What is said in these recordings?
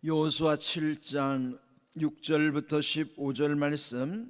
여호수아 7장 6절부터 15절 말씀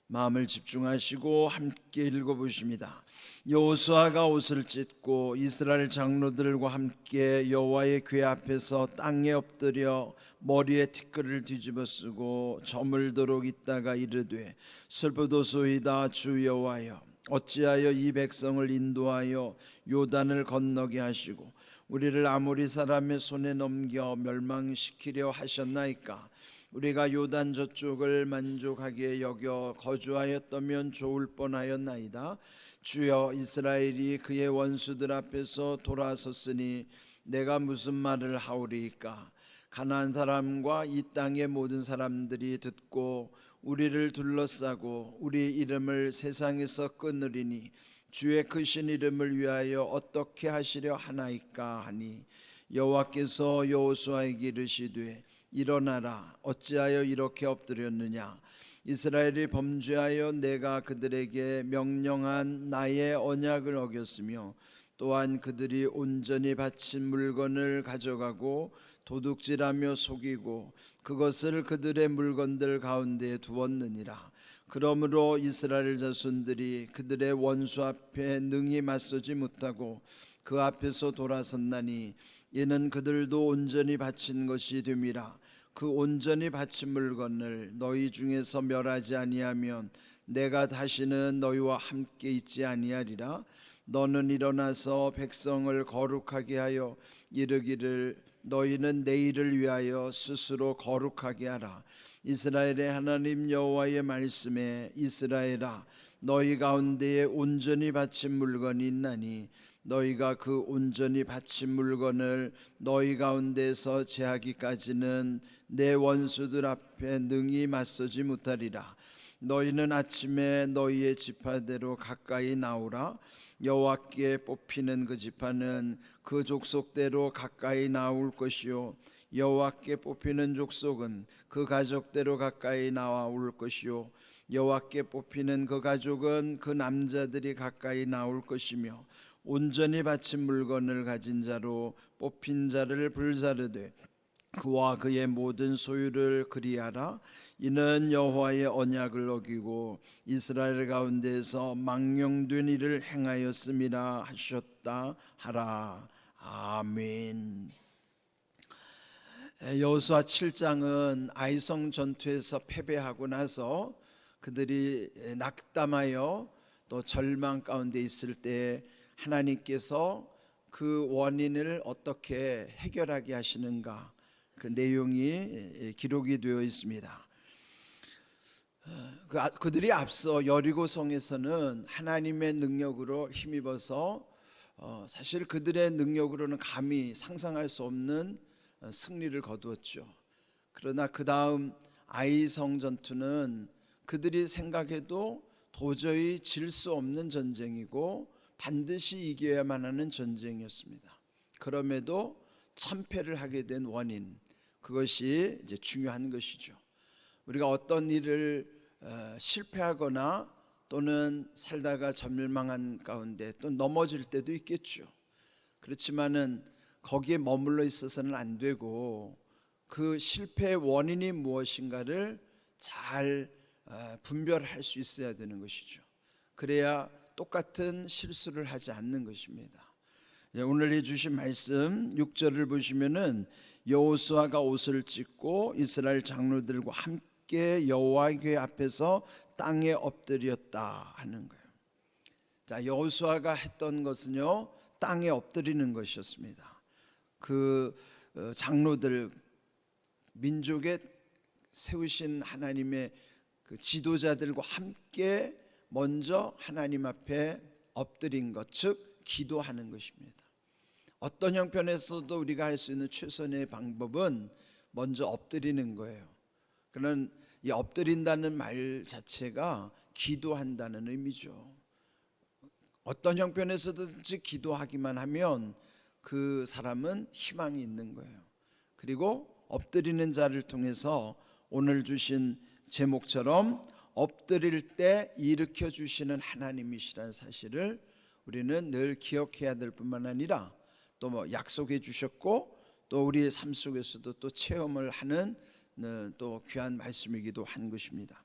마음을 집중하시고 함께 읽어보십니다. 여호수아가 옷을 찢고 이스라엘 장로들과 함께 여호와의 궤 앞에서 땅에 엎드려 머리에 티끌을 뒤집어 쓰고 저물도록 있다가 이르되 슬프도소이다 주 여호와여, 어찌하여 이 백성을 인도하여 요단을 건너게 하시고 우리를 아모리 사람의 손에 넘겨 멸망시키려 하셨나이까? 우리가 요단 저쪽을 만족하게 여겨 거주하였다면 좋을 뻔하였나이다. 주여, 이스라엘이 그의 원수들 앞에서 돌아섰으니 내가 무슨 말을 하오리이까? 가나안 사람과 이 땅의 모든 사람들이 듣고 우리를 둘러싸고 우리 이름을 세상에서 끊으리니 주의 크신 이름을 위하여 어떻게 하시려 하나이까 하니, 여호와께서 여호수아에게 이르시되 일어나라, 어찌하여 이렇게 엎드렸느냐? 이스라엘이 범죄하여 내가 그들에게 명령한 나의 언약을 어겼으며 또한 그들이 온전히 바친 물건을 가져가고 도둑질하며 속이고 그것을 그들의 물건들 가운데 두었느니라. 그러므로 이스라엘 자손들이 그들의 원수 앞에 능히 맞서지 못하고 그 앞에서 돌아섰나니 이는 그들도 온전히 바친 것이 됨이라. 그 온전히 바친 물건을 너희 중에서 멸하지 아니하면 내가 다시는 너희와 함께 있지 아니하리라. 너는 일어나서 백성을 거룩하게 하여 이르기를 너희는 내일을 위하여 스스로 거룩하게 하라. 이스라엘의 하나님 여호와의 말씀에 이스라엘아, 너희 가운데에 온전히 바친 물건이 있나니 너희가 그 온전히 바친 물건을 너희 가운데서 제하기까지는 내 원수들 앞에 능히 맞서지 못하리라. 너희는 아침에 너희의 지파대로 가까이 나오라. 여호와께 뽑히는 그 지파는 그 족속대로 가까이 나올 것이요, 여호와께 뽑히는 족속은 그 가족대로 가까이 나올 것이요, 여호와께 뽑히는 그 가족은 그 남자들이 가까이 나올 것이며, 온전히 바친 물건을 가진 자로 뽑힌 자를 불사르되 그와 그의 모든 소유를 그리하라. 이는 여호와의 언약을 어기고 이스라엘 가운데에서 망령된 일을 행하였음이라 하셨다 하라. 아멘. 여호수아 7장은 아이성 전투에서 패배하고 나서 그들이 낙담하여 또 절망 가운데 있을 때 하나님께서 그 원인을 어떻게 해결하게 하시는가, 그 내용이 기록이 되어 있습니다. 그들이 앞서 여리고성에서는 하나님의 능력으로 힘입어서 사실 그들의 능력으로는 감히 상상할 수 없는 승리를 거두었죠. 그러나 그 다음 아이성 전투는 그들이 생각해도 도저히 질 수 없는 전쟁이고 반드시 이겨야만 하는 전쟁이었습니다. 그럼에도 참패를 하게 된 원인, 그것이 이제 중요한 것이죠. 우리가 어떤 일을 실패하거나 또는 살다가 절망한 가운데 또 넘어질 때도 있겠죠. 그렇지만은 거기에 머물러 있어서는 안 되고 그 실패의 원인이 무엇인가를 잘 분별할 수 있어야 되는 것이죠. 그래야 똑같은 실수를 하지 않는 것입니다. 오늘 해주신 말씀 6절을 보시면은 여호수아가 옷을 찢고 이스라엘 장로들과 함께 여호와의 궤 앞에서 땅에 엎드렸다 하는 거예요. 자, 여호수아가 했던 것은요, 땅에 엎드리는 것이었습니다. 그 장로들, 민족에 세우신 하나님의 그 지도자들과 함께 먼저 하나님 앞에 엎드린 것, 즉 기도하는 것입니다. 어떤 형편에서도 우리가 할 수 있는 최선의 방법은 먼저 엎드리는 거예요. 그런 이 엎드린다는 말 자체가 기도한다는 의미죠. 어떤 형편에서든지 기도하기만 하면 그 사람은 희망이 있는 거예요. 그리고 엎드리는 자를 통해서 오늘 주신 제목처럼 엎드릴 때 일으켜 주시는 하나님이시라는 사실을 우리는 늘 기억해야 될 뿐만 아니라 또 약속해 주셨고 또 우리의 삶 속에서도 또 체험을 하는 또 귀한 말씀이기도 한 것입니다.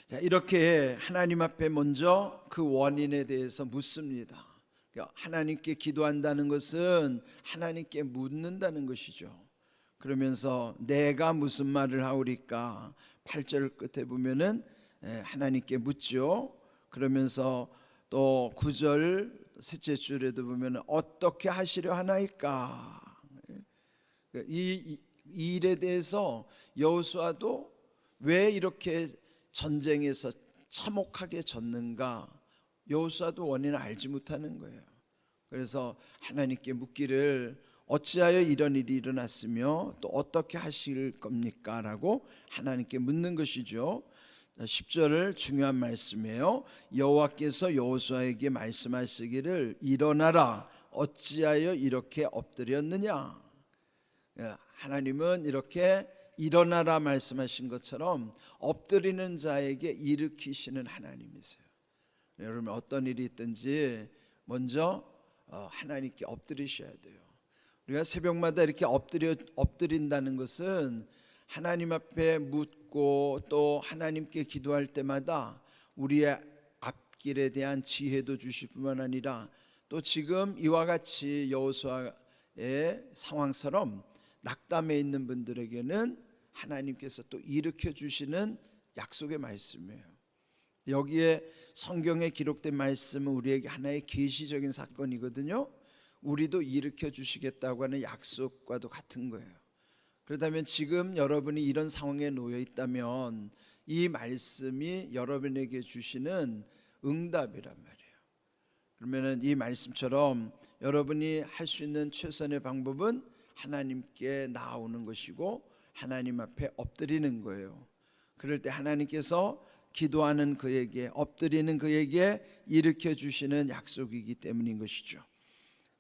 자, 이렇게 하나님 앞에 먼저 그 원인에 대해서 묻습니다. 그러니까 하나님께 기도한다는 것은 하나님께 묻는다는 것이죠. 그러면서 내가 무슨 말을 하오리까 8절 끝에 보면은 하나님께 묻죠. 그러면서 또 9절 셋째 줄에도 보면 어떻게 하시려 하나이까. 이 일에 대해서 여호수아도 왜 이렇게 전쟁에서 참혹하게 졌는가, 여호수아도 원인을 알지 못하는 거예요. 그래서 하나님께 묻기를 어찌하여 이런 일이 일어났으며 또 어떻게 하실 겁니까? 라고 하나님께 묻는 것이죠. 10절을 중요한 말씀이에요. 여호와께서 여호수아에게 말씀하시기를 일어나라 어찌하여 이렇게 엎드렸느냐. 하나님은 이렇게 일어나라 말씀하신 것처럼 엎드리는 자에게 일으키시는 하나님이세요. 여러분 어떤 일이 있든지 먼저 하나님께 엎드리셔야 돼요. 우리가 새벽마다 이렇게 엎드린다는 것은 하나님 앞에 묻고 또 하나님께 기도할 때마다 우리의 앞길에 대한 지혜도 주실 뿐만 아니라 또 지금 이와 같이 여호수아의 상황처럼 낙담해 있는 분들에게는 하나님께서 또 일으켜 주시는 약속의 말씀이에요. 여기에 성경에 기록된 말씀은 우리에게 하나의 계시적인 사건이거든요. 우리도 일으켜 주시겠다고 하는 약속과도 같은 거예요. 그렇다면 지금 여러분이 이런 상황에 놓여 있다면 이 말씀이 여러분에게 주시는 응답이란 말이에요. 그러면 이 말씀처럼 여러분이 할 수 있는 최선의 방법은 하나님께 나아오는 것이고 하나님 앞에 엎드리는 거예요. 그럴 때 하나님께서 기도하는 그에게, 엎드리는 그에게 일으켜 주시는 약속이기 때문인 것이죠.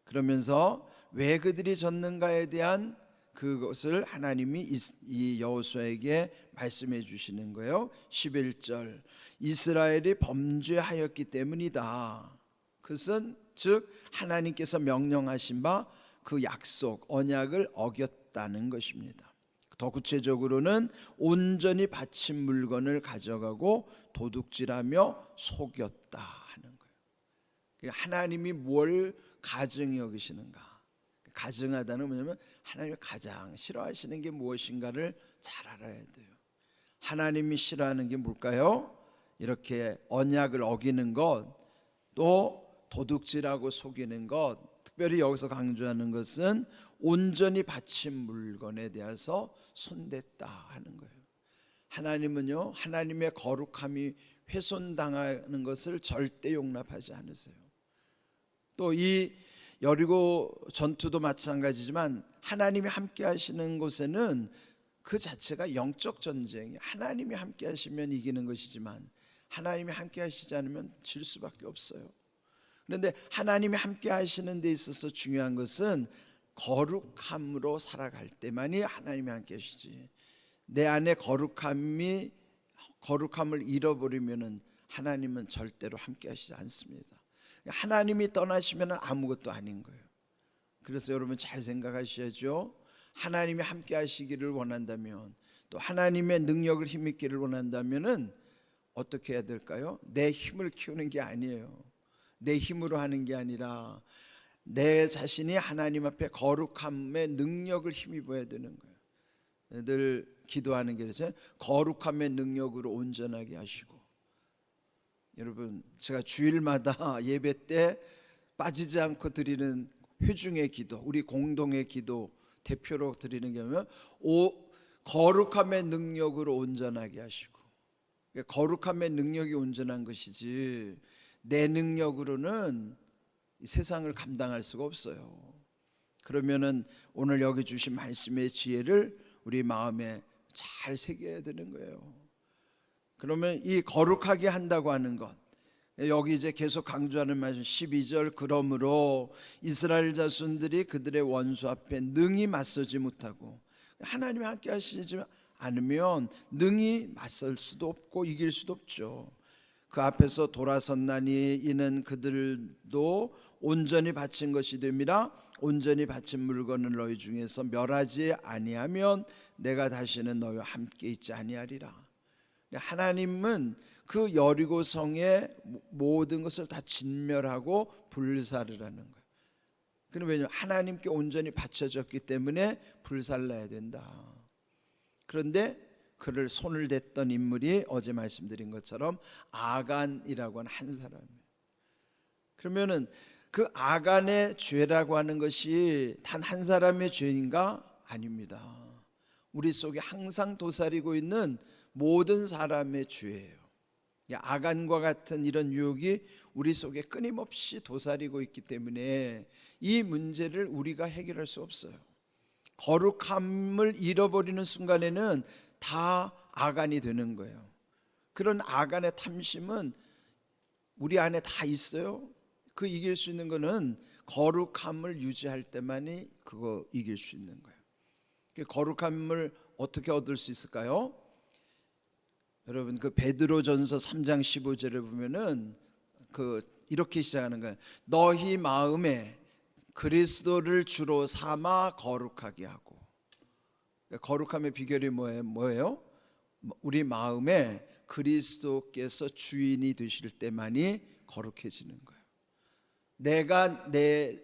그러면서 왜 그들이 졌는가에 대한 그것을 하나님이 이 여호수아에게 말씀해 주시는 거예요. 11절 이스라엘이 범죄하였기 때문이다. 그것은 즉 하나님께서 명령하신 바 그 약속, 언약을 어겼다는 것입니다. 더 구체적으로는 온전히 바친 물건을 가져가고 도둑질하며 속였다 하는 거예요. 하나님이 뭘 가증히 여기시는가? 가증하다는 뭐냐면 하나님이 가장 싫어하시는 게 무엇인가를 잘 알아야 돼요. 하나님이 싫어하는 게 뭘까요? 이렇게 언약을 어기는 것, 또 도둑질하고 속이는 것, 특별히 여기서 강조하는 것은 온전히 바친 물건에 대해서 손댔다 하는 거예요. 하나님은요, 하나님의 거룩함이 훼손당하는 것을 절대 용납하지 않으세요. 또 이 여리고 전투도 마찬가지지만 하나님이 함께 하시는 곳에는 그 자체가 영적 전쟁이, 하나님이 함께 하시면 이기는 것이지만 하나님이 함께 하시지 않으면 질 수밖에 없어요. 그런데 하나님이 함께 하시는 데 있어서 중요한 것은 거룩함으로 살아갈 때만이 하나님이 함께 하시지, 내 안에 거룩함을 잃어버리면 하나님은 절대로 함께 하시지 않습니다. 하나님이 떠나시면 아무것도 아닌 거예요. 그래서 여러분 잘 생각하셔야죠. 하나님이 함께 하시기를 원한다면, 또 하나님의 능력을 힘입기를 원한다면 어떻게 해야 될까요? 내 힘을 키우는 게 아니에요. 내 힘으로 하는 게 아니라 내 자신이 하나님 앞에 거룩함의 능력을 힘입어야 되는 거예요. 늘 기도하는 게 그렇죠. 거룩함의 능력으로 온전하게 하시고. 여러분 제가 주일마다 예배 때 빠지지 않고 드리는 회중의 기도, 우리 공동의 기도 대표로 드리는 게 뭐냐면 거룩함의 능력으로 온전하게 하시고. 거룩함의 능력이 온전한 것이지 내 능력으로는 이 세상을 감당할 수가 없어요. 그러면은 오늘 여기 주신 말씀의 지혜를 우리 마음에 잘 새겨야 되는 거예요. 그러면 이 거룩하게 한다고 하는 것, 여기 이제 계속 강조하는 말씀 12절 그러므로 이스라엘 자손들이 그들의 원수 앞에 능히 맞서지 못하고, 하나님이 함께 하시지 않으면 능히 맞설 수도 없고 이길 수도 없죠. 그 앞에서 돌아섰나니 이는 그들도 온전히 바친 것이 됨이라. 온전히 바친 물건을 너희 중에서 멸하지 아니하면 내가 다시는 너희와 함께 있지 아니하리라. 하나님은 그 여리고 성의 모든 것을 다 진멸하고 불사를 하는 거예요. 그럼 왜냐하면 하나님께 온전히 바쳐졌기 때문에 불살라야 된다. 그런데 그를 손을 댔던 인물이 어제 말씀드린 것처럼 아간이라고 하는 한 사람이에요. 그러면은 그 아간의 죄라고 하는 것이 단 한 사람의 죄인가? 아닙니다. 우리 속에 항상 도사리고 있는 모든 사람의 죄예요. 아간과 같은 이런 유혹이 우리 속에 끊임없이 도사리고 있기 때문에 이 문제를 우리가 해결할 수 없어요. 거룩함을 잃어버리는 순간에는 다 아간이 되는 거예요. 그런 아간의 탐심은 우리 안에 다 있어요. 그 이길 수 있는 거는 거룩함을 유지할 때만이 그거 이길 수 있는 거예요. 거룩함을 어떻게 얻을 수 있을까요? 여러분 그 베드로전서 3장 15절에 보면은 이렇게 시작하는 거예요. 너희 마음에 그리스도를 주로 삼아 거룩하게 하고. 거룩함의 비결이 뭐예요? 우리 마음에 그리스도께서 주인이 되실 때만이 거룩해지는 거예요. 내가 내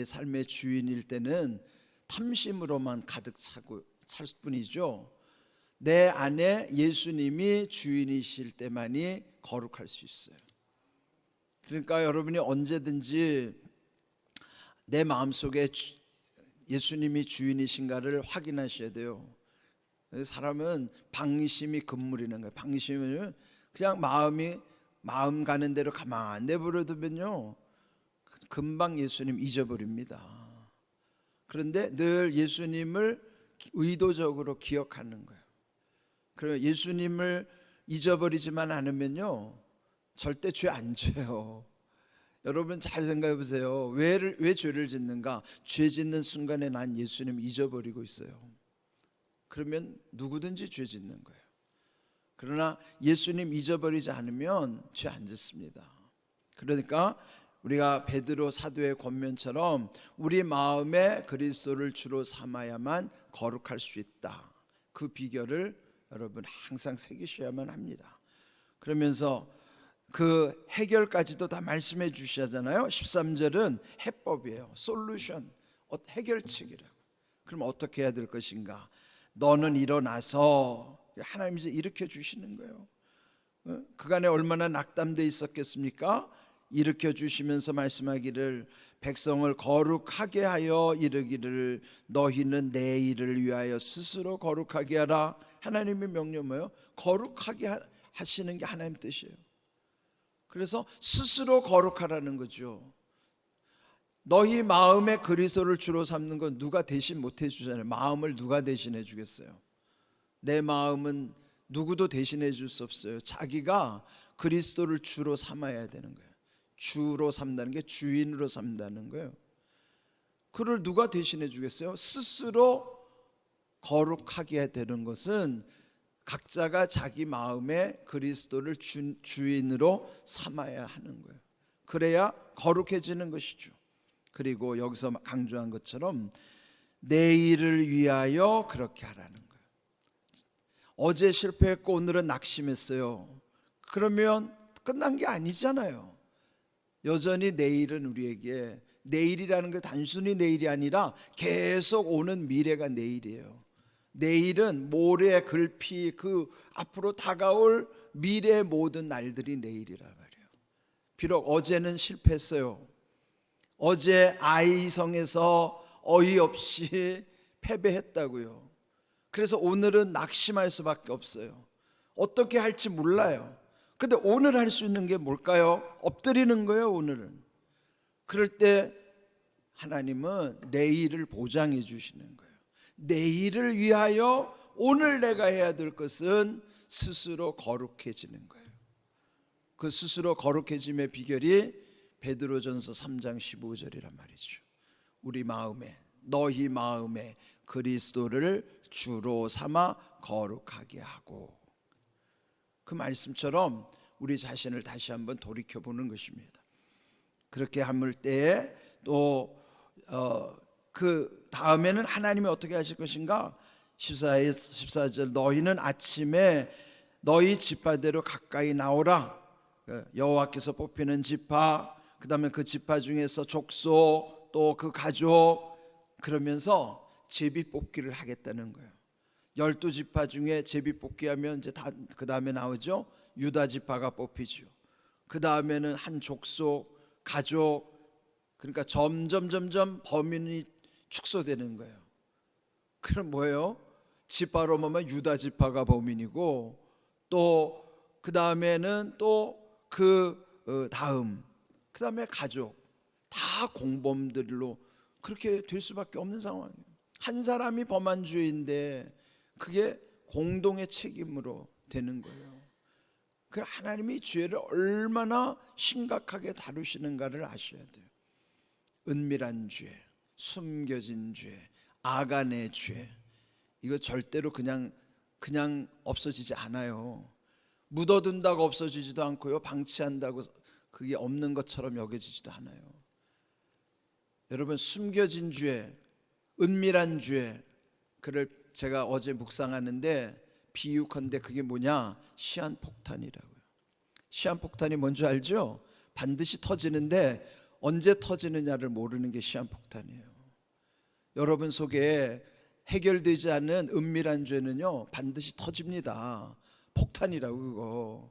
삶의 주인일 때는 탐심으로만 가득 찰 뿐이죠. 내 안에 예수님이 주인이실 때만이 거룩할 수 있어요. 그러니까 여러분이 언제든지 내 마음속에 예수님이 주인이신가를 확인하셔야 돼요. 사람은 방심이 금물이는 거예요. 방심은 그냥 마음 가는 대로 가만 내버려두면요 금방 예수님 잊어버립니다. 그런데 늘 예수님을 의도적으로 기억하는 거예요. 그러면 예수님을 잊어버리지만 않으면요 절대 죄 안 져요. 여러분 잘 생각해 보세요. 왜 죄를 짓는가? 죄 짓는 순간에 난 예수님 잊어버리고 있어요. 그러면 누구든지 죄 짓는 거예요. 그러나 예수님 잊어버리지 않으면 죄 안 짓습니다. 그러니까 우리가 베드로 사도의 권면처럼 우리 마음에 그리스도를 주로 삼아야만 거룩할 수 있다. 그 비결을 여러분 항상 새기셔야만 합니다. 그러면서 그 해결까지도 다 말씀해 주시잖아요. 13절은 해법이에요. 솔루션, 해결책이라고. 그럼 어떻게 해야 될 것인가? 너는 일어나서, 하나님이 이제 일으켜 주시는 거예요. 그간에 얼마나 낙담돼 있었겠습니까? 일으켜 주시면서 말씀하기를 백성을 거룩하게 하여 이르기를 너희는 내 일을 위하여 스스로 거룩하게 하라. 하나님의 명령 뭐예요? 거룩하게 하시는 게 하나님 뜻이에요. 그래서 스스로 거룩하라는 거죠. 너희 마음에 그리스도를 주로 삼는 건 누가 대신 못 해주잖아요. 마음을 누가 대신해 주겠어요? 내 마음은 누구도 대신해 줄 수 없어요. 자기가 그리스도를 주로 삼아야 되는 거예요. 주로 삼다는 게 주인으로 삼다는 거예요. 그를 누가 대신해 주겠어요? 스스로 거룩하게 되는 것은 각자가 자기 마음에 그리스도를 주인으로 삼아야 하는 거예요. 그래야 거룩해지는 것이죠. 그리고 여기서 강조한 것처럼 내일을 위하여 그렇게 하라는 거예요. 어제 실패했고 오늘은 낙심했어요. 그러면 끝난 게 아니잖아요. 여전히 내일은 우리에게, 내일이라는 게 단순히 내일이 아니라 계속 오는 미래가 내일이에요. 내일은 모래, 글피, 그 앞으로 다가올 미래의 모든 날들이 내일이란 말이에요. 비록 어제는 실패했어요. 어제 아이성에서 어이없이 패배했다고요. 그래서 오늘은 낙심할 수밖에 없어요. 어떻게 할지 몰라요. 근데 오늘 할 수 있는 게 뭘까요? 엎드리는 거예요. 오늘은. 그럴 때 하나님은 내일을 보장해 주시는 거예요. 내일을 위하여 오늘 내가 해야 될 것은 스스로 거룩해지는 거예요. 그 스스로 거룩해짐의 비결이 베드로전서 3장 15절이란 말이죠. 우리 마음에, 너희 마음에 그리스도를 주로 삼아 거룩하게 하고, 그 말씀처럼 우리 자신을 다시 한번 돌이켜보는 것입니다. 그렇게 함을 때에 또 그 다음에는 하나님이 어떻게 하실 것인가? 14절 너희는 아침에 너희 지파대로 가까이 나오라. 여호와께서 뽑히는 지파, 그 다음에 그 지파 중에서 족속, 또 그 가족, 그러면서 제비 뽑기를 하겠다는 거예요. 12지파 중에 제비 뽑기 하면 이제 다 그 다음에 나오죠. 유다 지파가 뽑히죠. 그 다음에는 한 족속, 가족, 그러니까 점점 범인이 축소되는 거예요. 그럼 뭐예요? 지파로 보면 유다 지파가 범인이고, 또 그 다음에는 또 그 다음에 가족, 다 공범들로 그렇게 될 수밖에 없는 상황이에요. 한 사람이 범한 죄인데 그게 공동의 책임으로 되는 거예요. 그 하나님이 죄를 얼마나 심각하게 다루시는가를 아셔야 돼요. 은밀한 죄, 숨겨진 죄, 아간의 죄, 이거 절대로 그냥 없어지지 않아요. 묻어둔다고 없어지지도 않고요, 방치한다고 그게 없는 것처럼 여겨지지도 않아요. 여러분, 숨겨진 죄, 은밀한 죄, 그를 제가 어제 묵상하는데 비유컨대 그게 뭐냐? 시한폭탄이라고요. 시한폭탄이 뭔지 알죠? 반드시 터지는데 언제 터지느냐를 모르는 게 시한폭탄이에요. 여러분 속에 해결되지 않는 은밀한 죄는요, 반드시 터집니다. 폭탄이라고. 그거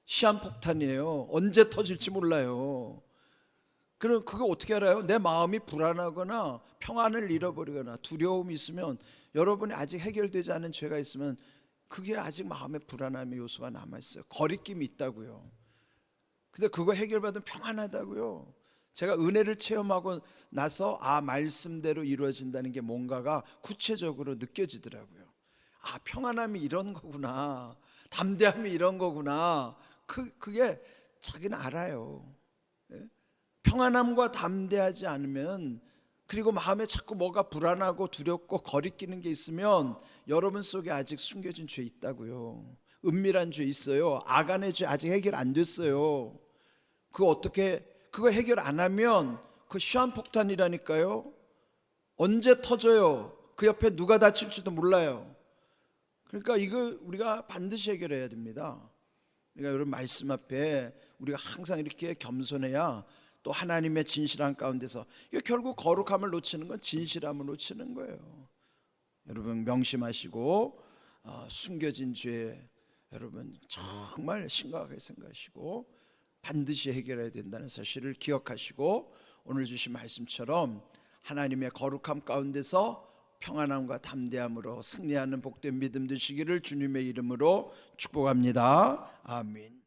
시한폭탄이에요. 언제 터질지 몰라요. 그럼 그거 어떻게 알아요? 내 마음이 불안하거나 평안을 잃어버리거나 두려움이 있으면, 여러분이 아직 해결되지 않은 죄가 있으면 그게 아직 마음에 불안함의 요소가 남아있어요. 거리낌이 있다고요. 근데 그거 해결받으면 평안하다고요. 제가 은혜를 체험하고 나서 말씀대로 이루어진다는 게 뭔가가 구체적으로 느껴지더라고요. 평안함이 이런 거구나, 담대함이 이런 거구나. 그게 자기는 알아요. 평안함과 담대하지 않으면, 그리고 마음에 자꾸 뭐가 불안하고 두렵고 거리끼는 게 있으면 여러분 속에 아직 숨겨진 죄 있다고요. 은밀한 죄 있어요. 아간의 죄 아직 해결 안 됐어요. 그거 해결 안 하면 그 시한폭탄이라니까요. 언제 터져요? 그 옆에 누가 다칠지도 몰라요. 그러니까 이거 우리가 반드시 해결해야 됩니다. 그러니까 여러분, 말씀 앞에 우리가 항상 이렇게 겸손해야 또 하나님의 진실한 가운데서, 이거 결국 거룩함을 놓치는 건 진실함을 놓치는 거예요. 여러분 명심하시고, 숨겨진 죄 여러분 정말 심각하게 생각하시고 반드시 해결해야 된다는 사실을 기억하시고, 오늘 주신 말씀처럼 하나님의 거룩함 가운데서 평안함과 담대함으로 승리하는 복된 믿음 되시기를 주님의 이름으로 축복합니다. 아멘.